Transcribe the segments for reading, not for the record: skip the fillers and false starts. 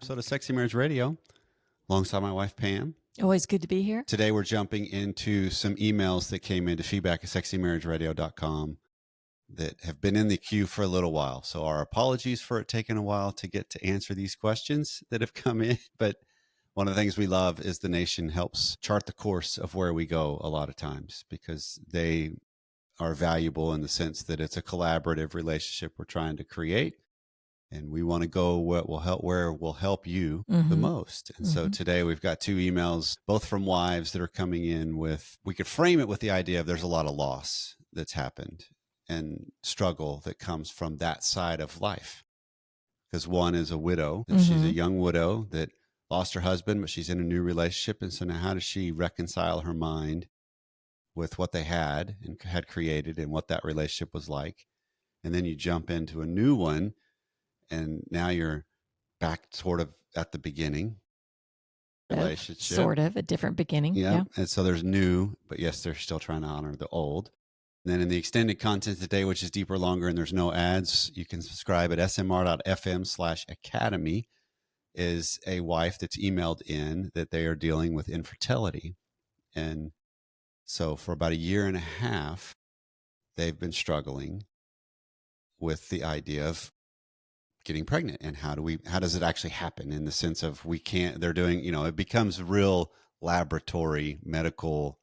episode of Sexy Marriage Radio alongside my wife, Pam. Always good to be here. Today, we're jumping into some emails that came into feedback at sexymarriageradio.com that have been in the queue for a little while. So our apologies for it taking a while to get to answer these questions that have come in. But one of the things we love is the nation helps chart the course of where we go a lot of times, because they are valuable in the sense that it's a collaborative relationship we're trying to create. And we want to go where will help you the most. And so today we've got two emails, both from wives that are coming in with, we could frame it with the idea of there's a lot of loss that's happened and struggle that comes from that side of life. Because one is a widow, and she's a young widow that lost her husband, but she's in a new relationship. And so now how does she reconcile her mind with what they had and had created and what that relationship was like? And then you jump into a new one, and now you're back sort of at the beginning relationship. Sort of a different beginning. Yeah. And so there's new, but yes, they're still trying to honor the old. And then in the extended content today, which is deeper, longer, and there's no ads, you can subscribe at smr.fm/academy, is a wife that's emailed in that they are dealing with infertility. And so for about a year and a half, they've been struggling with the idea of getting pregnant, and how does it actually happen, in the sense of they're doing, it becomes real laboratory, medical,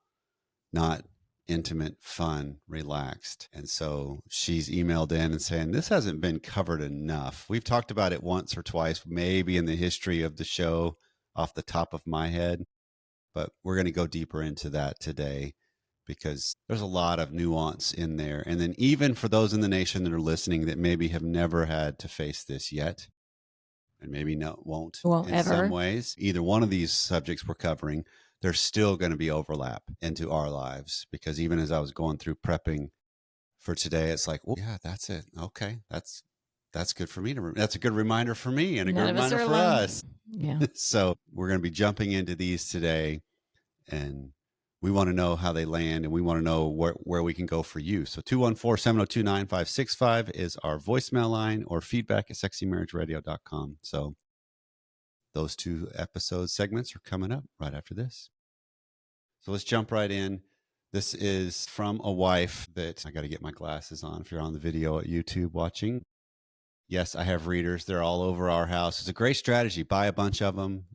not intimate, fun, relaxed. And so she's emailed in and saying, this hasn't been covered enough. We've talked about it once or twice, maybe in the history of the show off the top of my head, but we're going to go deeper into that today, because there's a lot of nuance in there. And then even for those in the nation that are listening that maybe have never had to face this yet, and maybe won't in ever. Some ways, either one of these subjects we're covering, there's still going to be overlap into our lives. Because even as I was going through prepping for today, it's like, well, yeah, that's it. Okay. That's good for me that's a good reminder for me, and a good reminder for us. Yeah. So we're going to be jumping into these today, and we want to know how they land, and we want to know where we can go for you. So 214-702-9565 is our voicemail line, or feedback at sexymarriageradio.com. So those two episode segments are coming up right after this. So let's jump right in. This is from a wife that, I got to get my glasses on if you're on the video at YouTube watching. Yes, I have readers. They're all over our house. It's a great strategy. Buy a bunch of them,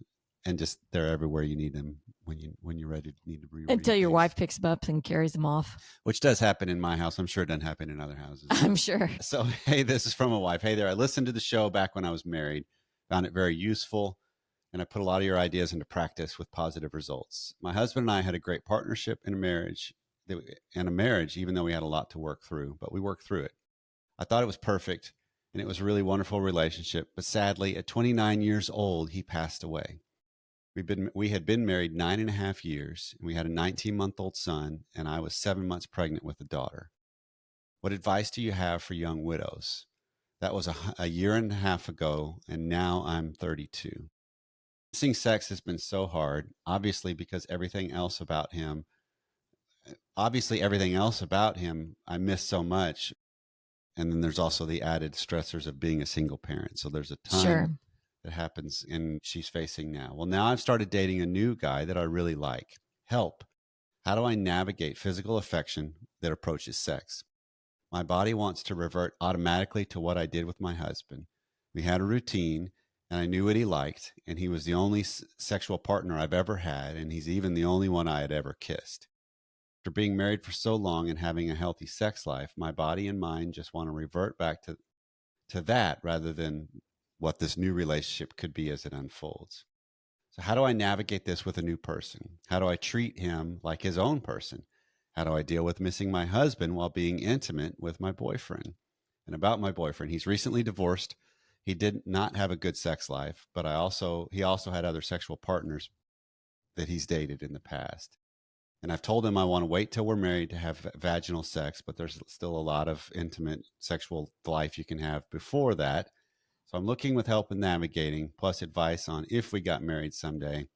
and just they're everywhere you need them when you're ready to need to reread until your things. wife picks them up and carries them off, which does happen in my house. I'm sure it doesn't happen in other houses. I'm sure. So hey, this is from a wife. Hey there, I listened to the show back when I was married, found it very useful, and I put a lot of your ideas into practice with positive results. My husband and I had a great partnership in a marriage, even though we had a lot to work through, but we worked through it. I thought it was perfect, and it was a really wonderful relationship, but sadly at 29 years old, he passed away. We had been married 9.5 years, and we had a 19-month-old son, and I was 7 months pregnant with a daughter. What advice do you have for young widows? That was a year and a half ago, and now I'm 32. Missing sex has been so hard, obviously everything else about him I miss so much. And then there's also the added stressors of being a single parent. So there's a ton that happens, and she's facing now. Well, now I've started dating a new guy that I really like. Help. How do I navigate physical affection that approaches sex? My body wants to revert automatically to what I did with my husband. We had a routine, and I knew what he liked, and he was the only sexual partner I've ever had, and he's even the only one I had ever kissed. After being married for so long and having a healthy sex life, my body and mind just want to revert back to that rather than what this new relationship could be as it unfolds. So how do I navigate this with a new person? How do I treat him like his own person? How do I deal with missing my husband while being intimate with my boyfriend? And about my boyfriend, he's recently divorced. He did not have a good sex life, but he also had other sexual partners that he's dated in the past. And I've told him I want to wait till we're married to have vaginal sex, but there's still a lot of intimate sexual life you can have before that. So I'm looking with help in navigating, plus advice on, if we got married someday,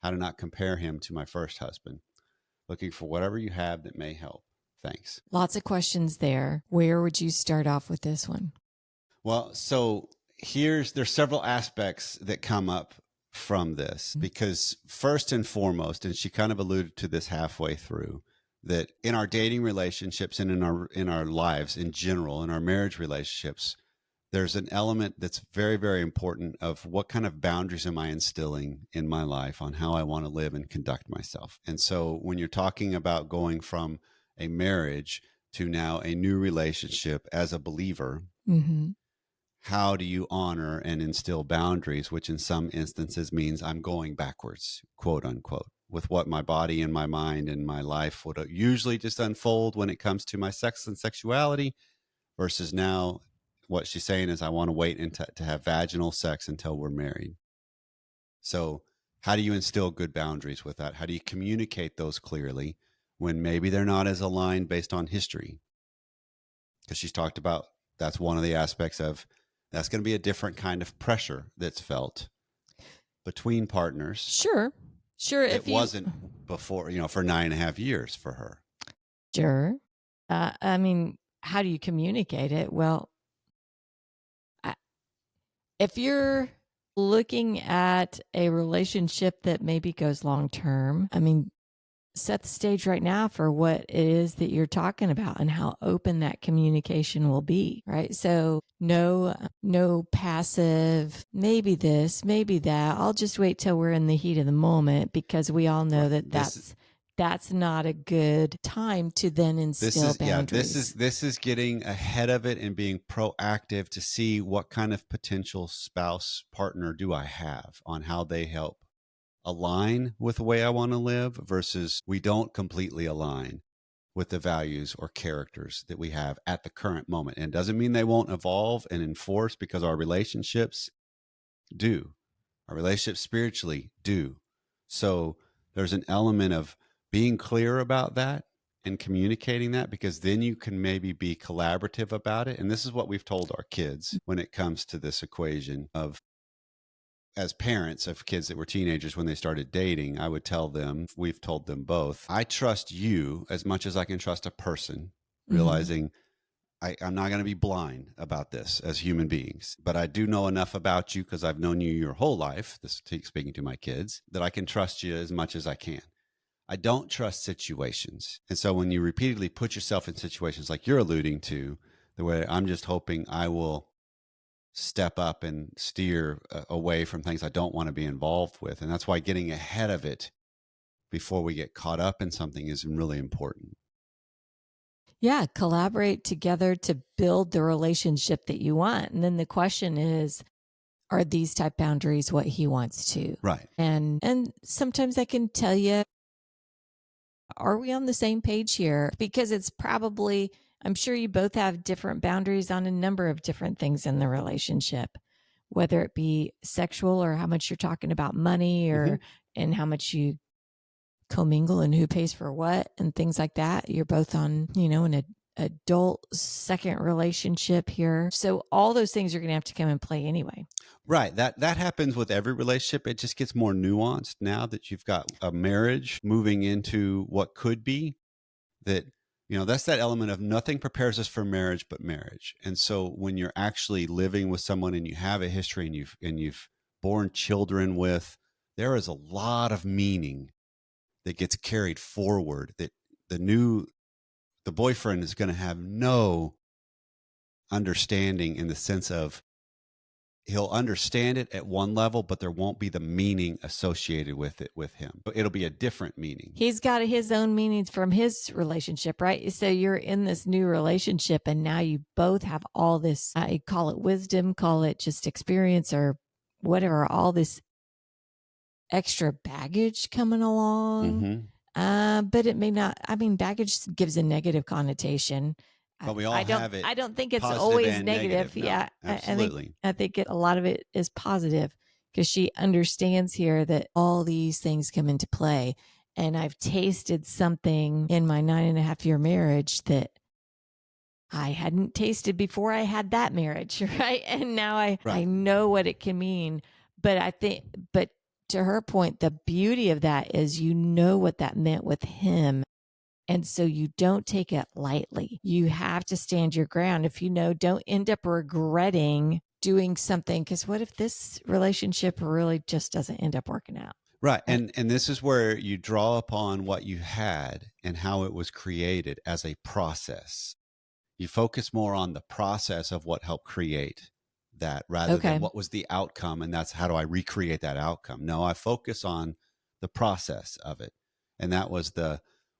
how to not compare him to my first husband. Looking for whatever you have that may help. Thanks. Lots of questions there. Where would you start off with this one? Well, so there's several aspects that come up from this, because first and foremost, and she kind of alluded to this halfway through, that in our dating relationships and in our lives in general, in our marriage relationships, there's an element that's very, very important of what kind of boundaries am I instilling in my life on how I want to live and conduct myself. And so when you're talking about going from a marriage to now a new relationship as a believer, how do you honor and instill boundaries, which in some instances means I'm going backwards, quote unquote, with what my body and my mind and my life would usually just unfold when it comes to my sex and sexuality, versus now what she's saying is I want to wait to have vaginal sex until we're married. So how do you instill good boundaries with that? How do you communicate those clearly when maybe they're not as aligned based on history? Because she's talked about that's one of the aspects of that's going to be a different kind of pressure that's felt between partners. Sure. It wasn't before, for 9.5 years for her. Sure. I mean, how do you communicate it? Well, if you're looking at a relationship that maybe goes long term, I mean, set the stage right now for what it is that you're talking about and how open that communication will be, right? So no passive, maybe this, maybe that. I'll just wait till we're in the heat of the moment, because we all know that that's not a good time to then instill boundaries. Yeah, this is getting ahead of it and being proactive to see what kind of potential spouse partner do I have on how they help align with the way I want to live, versus we don't completely align with the values or characters that we have at the current moment. And it doesn't mean they won't evolve and enforce, because our relationships do. Our relationships spiritually do. So there's an element of being clear about that and communicating that, because then you can maybe be collaborative about it. And this is what we've told our kids when it comes to this equation of, as parents of kids that were teenagers when they started dating, I would tell them, we've told them both, I trust you as much as I can trust a person, realizing I'm not going to be blind about this as human beings, but I do know enough about you, because I've known you your whole life, this speaking to my kids, that I can trust you as much as I can. I don't trust situations. And so when you repeatedly put yourself in situations like you're alluding to, the way I'm just hoping I will step up and steer away from things I don't want to be involved with. And that's why getting ahead of it before we get caught up in something is really important. Yeah, collaborate together to build the relationship that you want. And then the question is, are these type boundaries what he wants to? Right. And sometimes I can tell you, are we on the same page here? Because it's probably, I'm sure you both have different boundaries on a number of different things in the relationship, whether it be sexual or how much you're talking about money, or and how much you commingle and who pays for what and things like that. You're both on, an adult second relationship here. So all those things are going to have to come and play anyway. Right. That happens with every relationship. It just gets more nuanced now that you've got a marriage moving into what could be. That, that's that element of nothing prepares us for marriage but marriage. And so when you're actually living with someone and you have a history and you've born children with, there is a lot of meaning that gets carried forward, that the boyfriend is going to have no understanding, in the sense of he'll understand it at one level, but there won't be the meaning associated with it with him. But it'll be a different meaning. He's got his own meanings from his relationship, right? So you're in this new relationship, and now you both have all this, I call it wisdom, call it just experience, or whatever, all this extra baggage coming along. But it may not, baggage gives a negative connotation. But we all have it. I don't think it's always negative. No, yeah, absolutely. I think a lot of it is positive, because she understands here that all these things come into play. And I've tasted something in my 9.5-year marriage that I hadn't tasted before I had that marriage, right? And now I know what it can mean. But to her point, the beauty of that is what that meant with him. And so you don't take it lightly. You have to stand your ground. If don't end up regretting doing something, because what if this relationship really just doesn't end up working out? Right. And this is where you draw upon what you had and how it was created as a process. You focus more on the process of what helped create that rather than what was the outcome. And that's how do I recreate that outcome? No, I focus on the process of it. And that was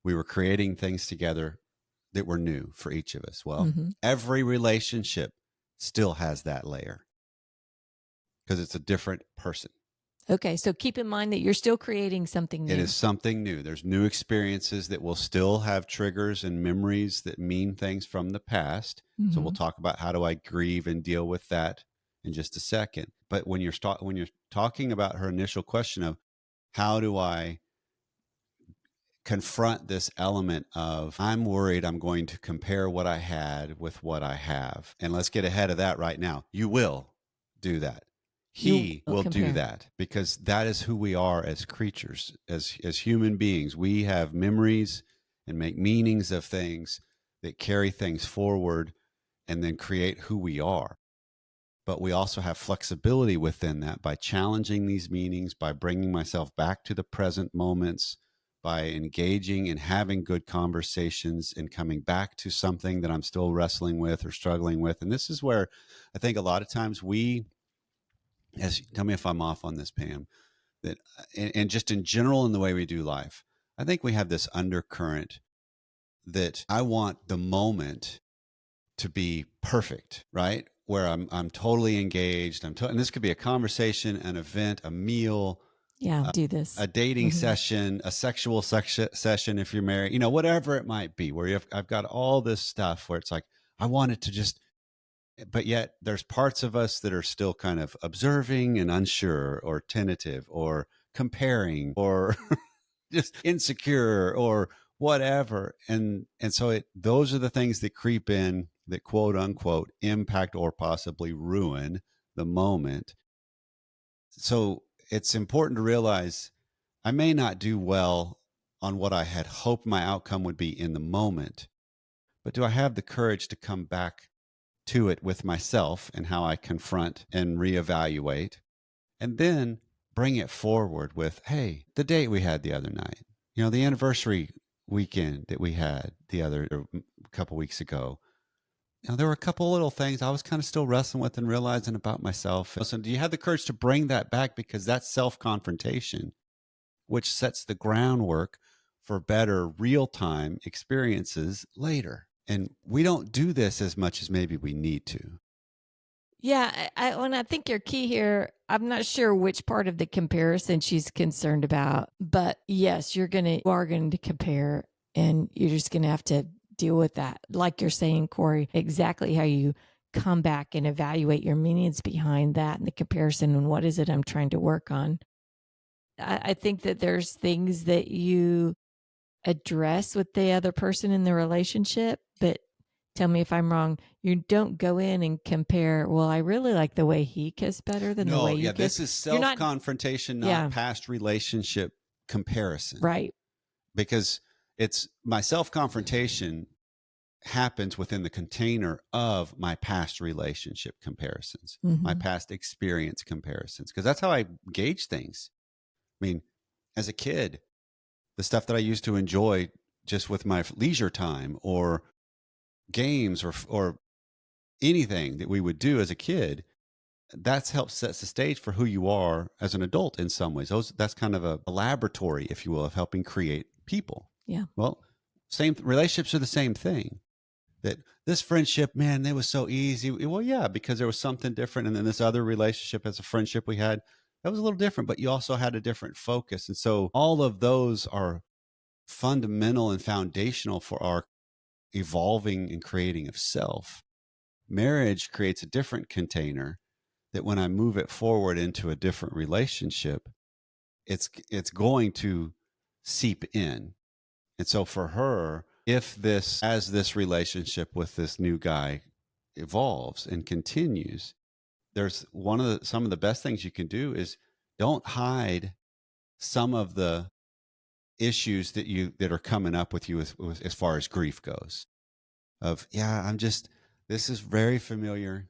we were creating things together that were new for each of us. Well, every relationship still has that layer because it's a different person. Okay, so keep in mind that you're still creating something new. It is something new. There's new experiences that will still have triggers and memories that mean things from the past. So we'll talk about how do I grieve and deal with that in just a second. But when you're talking about her initial question of how do I confront this element of I'm worried I'm going to compare what I had with what I have. And let's get ahead of that right now. You will do that. He will do that because that is who we are as creatures, as human beings. We have memories and make meanings of things that carry things forward and then create who we are. But we also have flexibility within that by challenging these meanings, by bringing myself back to the present moments, by engaging and having good conversations and coming back to something that I'm still wrestling with or struggling with. And this is where I think a lot of times tell me if I'm off on this, Pam, that, and just in general in the way we do life, I think we have this undercurrent that I want the moment to be perfect, right? Where I'm totally engaged. And this could be a conversation, an event, a meal, do this, a dating session, a sexual session if you're married, whatever it might be, where I've got all this stuff where it's like I want it to just, but yet there's parts of us that are still kind of observing and unsure or tentative or comparing or just insecure or whatever. And so those are the things that creep in that quote unquote impact or possibly ruin the moment. So it's important to realize I may not do well on what I had hoped my outcome would be in the moment, but do I have the courage to come back to it with myself and how I confront and reevaluate, and then bring it forward with, hey, the date we had the other night, the anniversary weekend that we had a couple weeks ago. There were a couple little things I was kind of still wrestling with and realizing about myself. So, do you have the courage to bring that back? Because that's self confrontation, which sets the groundwork for better real time experiences later. And we don't do this as much as maybe we need to. Yeah, when I think your key here, I'm not sure which part of the comparison she's concerned about, but yes, you are going to compare, and you're just going to have to deal with that. Like you're saying, Corey, exactly how you come back and evaluate your meanings behind that and the comparison and what is it I'm trying to work on. I think that there's things that you address with the other person in the relationship, but tell me if I'm wrong. You don't go in and compare, well, I really like the way he kissed better than the way you kiss. This is self-confrontation, not past relationship comparison. Right. Because it's my self-confrontation happens within the container of my past relationship comparisons, my past experience comparisons, because that's how I gauge things. I mean, as a kid, the stuff that I used to enjoy just with my leisure time or games or anything that we would do as a kid, that's helped set the stage for who you are as an adult in some ways. That's kind of a laboratory, if you will, of helping create people. Yeah. Well, same relationships are the same thing. That this friendship, man, it was so easy. Well, yeah, because there was something different. And then this other relationship as a friendship we had, that was a little different, but you also had a different focus. And so all of those are fundamental and foundational for our evolving and creating of self. Marriage creates a different container that when I move it forward into a different relationship, it's going to seep in. And so for her, if as this relationship with this new guy evolves and continues, there's some of the best things you can do is don't hide some of the issues that are coming up with you as far as grief goes. Of, yeah, this is very familiar.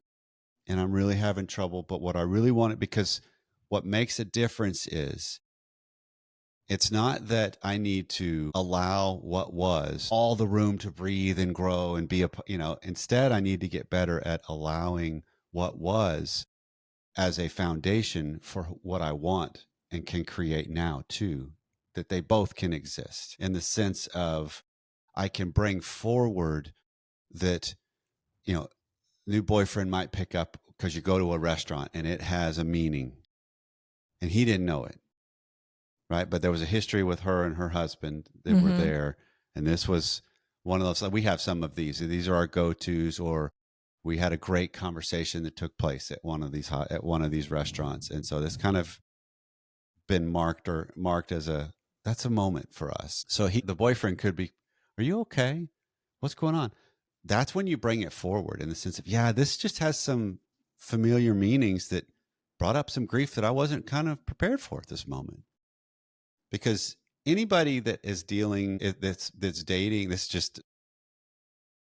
and I'm really having trouble. But what I really want it, because what makes a difference is it's not that I need to allow what was all the room to breathe and grow and be instead I need to get better at allowing what was as a foundation for what I want and can create now too, that they both can exist in the sense of I can bring forward that, you know, new boyfriend might pick up because you go to a restaurant and it has a meaning and he didn't know it, right? But there was a history with her and her husband that were Mm-hmm. there. And this was one of those, we have some of these. These are our go-tos, or we had a great conversation that took place at one of these restaurants. And so this kind of been marked as that's a moment for us. So the boyfriend could be, are you okay? What's going on? That's when you bring it forward in the sense of, yeah, this just has some familiar meanings that brought up some grief that I wasn't kind of prepared for at this moment. Because anybody that is dealing that's dating, this is just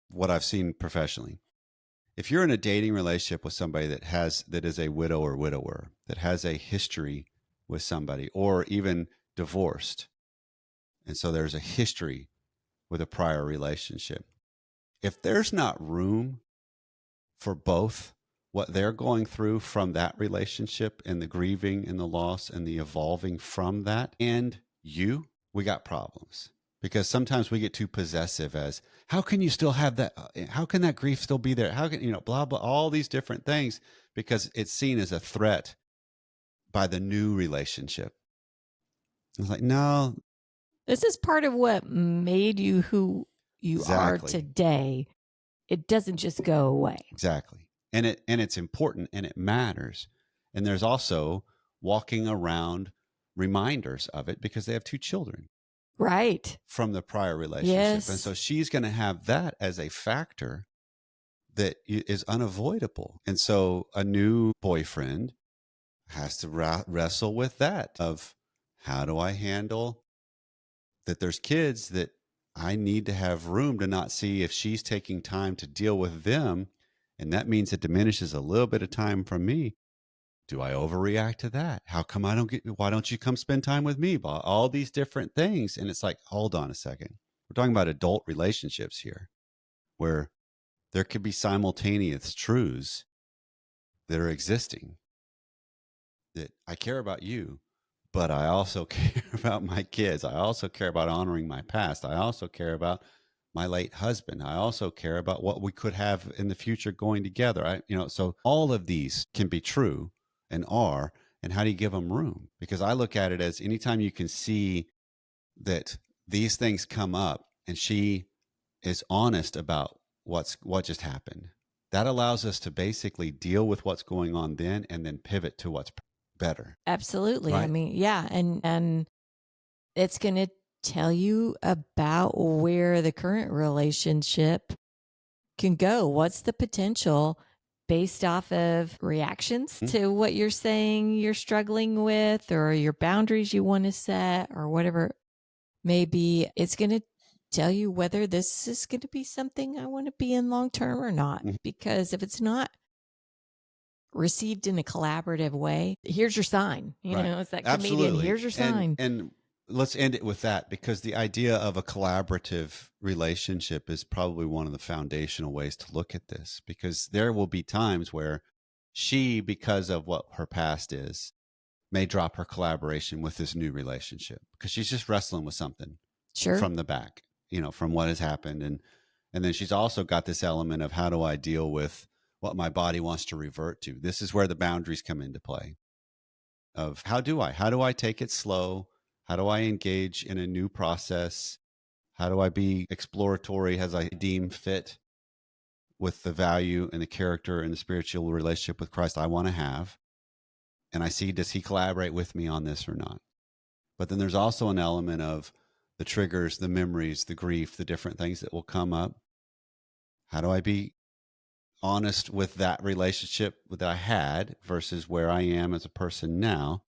what I've seen professionally. If you're in a dating relationship with somebody that is a widow or widower, that has a history with somebody, or even divorced, and so there's a history with a prior relationship, if there's not room for both what they're going through from that relationship and the grieving and the loss and the evolving from that, and we got problems. Because sometimes we get too possessive as, how can you still have that? How can that grief still be there? How can, blah, blah, all these different things, because it's seen as a threat by the new relationship. It's like, no, This is part of what made you who you are exactly. today. It doesn't just go away. Exactly. And it's important and it matters. And there's also walking around reminders of it because they have two children Right. from the prior relationship. And Yes. so she's going to have that as a factor that is unavoidable. And so a new boyfriend has to wrestle with that of, how do I handle that there's kids that I need to have room to not see if she's taking time to deal with them. And that means it diminishes a little bit of time from me. Do I overreact to that? How come why don't you come spend time with me? All these different things. And it's like, hold on a second. We're talking about adult relationships here where there could be simultaneous truths that are existing, that I care about you, but I also care about my kids. I also care about honoring my past. I also care about my late husband. I also care about what we could have in the future going together. So all of these can be true and are, and how do you give them room? Because I look at it as, anytime you can see that these things come up and she is honest about what just happened, that allows us to basically deal with what's going on then and then pivot to what's better. Absolutely. I Right. mean, yeah, and it's going to tell you about where the current relationship can go. What's the potential based off of reactions Mm-hmm. to what you're saying you're struggling with, or your boundaries you want to set, or whatever maybe. It's going to tell you whether this is going to be something I want to be in long term or not. Mm-hmm. Because if it's not received in a collaborative way, here's your sign. Right. It's that comedian, Absolutely. here's your And sign. and let's end it with that, because the idea of a collaborative relationship is probably one of the foundational ways to look at this, because there will be times where she, because of what her past is, may drop her collaboration with this new relationship because she's just wrestling with something Sure. from the back, from what has happened. And then she's also got this element of, how do I deal with what my body wants to revert to? This is where the boundaries come into play of, how do I take it slow? How do I engage in a new process? How do I be exploratory as I deem fit with the value and the character and the spiritual relationship with Christ I want to have? And I see, does he collaborate with me on this or not? But then there's also an element of the triggers, the memories, the grief, the different things that will come up. How do I be honest with that relationship that I had versus where I am as a person now?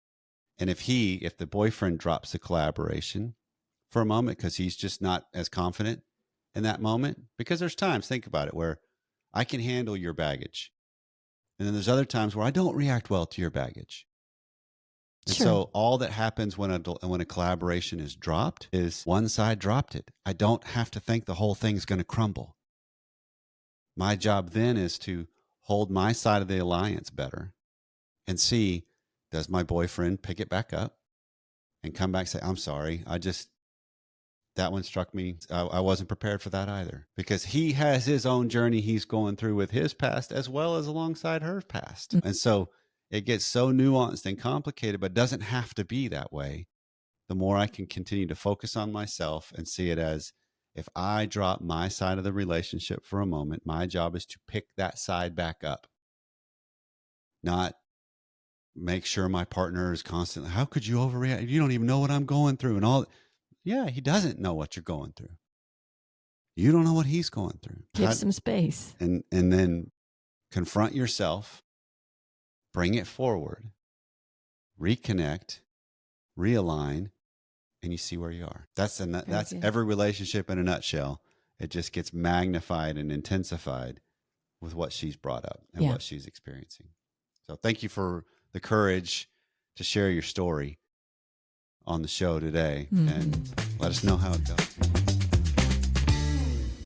And if the boyfriend drops the collaboration for a moment because he's just not as confident in that moment, because there's times, think about it, where I can handle your baggage. And then there's other times where I don't react well to your baggage. And Sure. so all that happens when a collaboration is dropped is one side dropped it. I don't have to think the whole thing's going to crumble. My job then is to hold my side of the alliance better and see, does my boyfriend pick it back up and come back and say, I'm sorry, that one struck me. I wasn't prepared for that either, because he has his own journey he's going through with his past as well as alongside her past. Mm-hmm. And so it gets so nuanced and complicated, but doesn't have to be that way. The more I can continue to focus on myself and see it as, if I drop my side of the relationship for a moment, my job is to pick that side back up, not make sure my partner is constantly, how could you overreact? You don't even know what I'm going through and all. Yeah, he doesn't know what you're going through. You don't know what he's going through. Give some space. And then confront yourself, bring it forward, reconnect, realign, and you see where you are. That's every relationship in a nutshell. It just gets magnified and intensified with what she's brought up and what she's experiencing. So thank you for the courage to share your story on the show today, and let us know how it goes.